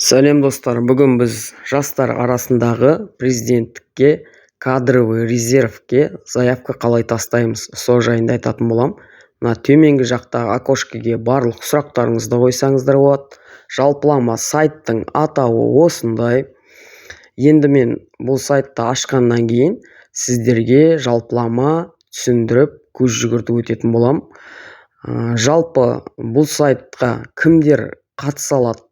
Сәлем достар, бүгін біз жастар арасындағы президенттікке, кадровый резервке заявка қалай тастаймыз, сол жайында айтатын болам. Мына төменгі жақтағы окошкеге барлық сұрақтарыңызды қойсаңыздар болады. Жалпылама сайттың атауы осындай. Енді мен бұл сайтты ашқаннан кейін сіздерге жалпылама түсіндіріп, көз жүгіртіп өтетін болам. Жалпы бұл сайтқа кімдер қатыса алады?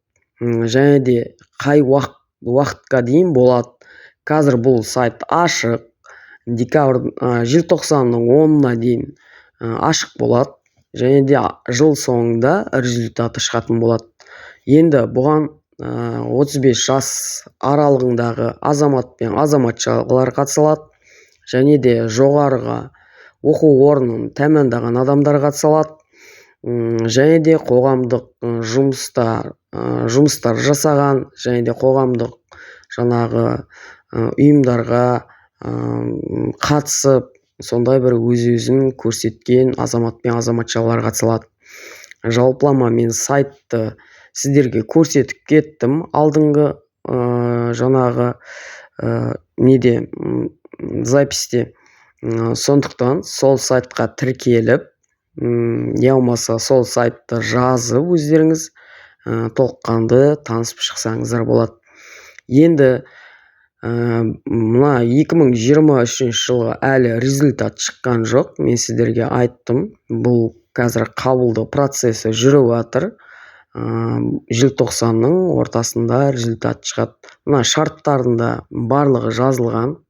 Және де қай уақытқа дейін болады. Қазір бұл сайт ашық, желтоқсанның 10-на дейін ашық болады. Және де жыл соңында результаты шығатын болады. Енді бұған 35 жас аралығындағы азамат пен азаматшалар қатыса алады. Және де жоғарыға оқу орнын тәмамдаған адамдар қатыса алады. Және де қоғамдық жұмыстар жасаған, және де қоғамдық ұйымдарға қатысып, сондай бір өз-өзін көрсеткен азамат пен азаматшалар қатыса алады. Жалпылама мен сайтты сіздерге көрсетіп кеттім алдыңғы записьте. Сондықтан сол сайтқа тіркеліп, не болмаса сол сайтты жазып өздеріңіз толыққанды танысып шықсаңыздар болады. Енді мына 2023 жылғы әлі результат шыққан жоқ. Мен сіздерге айттым, бұл қазір қабылдау процесі жүріп жатыр. Желтоқсанның ортасында результат шығады. Мына шарттарында барлығы жазылған.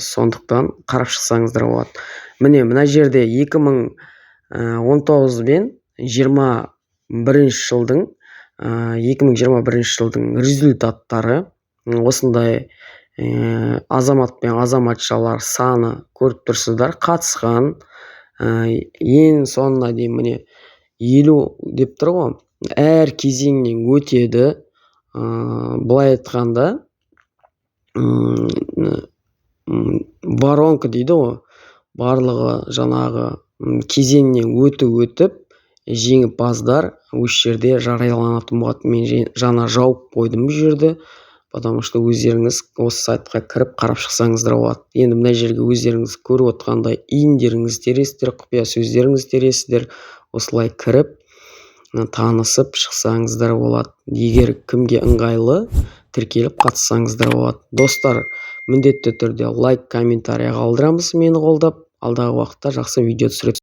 Сондықтан қарап шықсаңыздар болады. Мына жерде 2019 бен 2021 жылдың результаттары осындай азамат пен азаматшалар саны көріп тұрсыздар. Қатысқан ең соңына дейін міне 50 деп тұр ғой. Әр кезеңнен өтеді. Былай айтқанда воронка дейді ғой. Барлығы кезеңнен өтіп, жеңімпаздар осы жерде жарияланатын болады. Мен жаңа жауып қойдым бұл жерде, потому что өздеріңіз осы сайтқа кіріп қарап шықсаңыздар болады. Енді мына жерге өздеріңіз көріп отқандай иіндеріңіз тересіздер, құпия сөздеріңіз тересіздер. Осылай кіріп, танысып шықсаңыздар болады. Егер кімге ыңғайлы, тіркеліп қатыссаңыздар болады. Достар, міндетті түрде лайк, комментарий қалдырамыз мені қолдап. Алдағы уақытта жақсы видео түсіретін.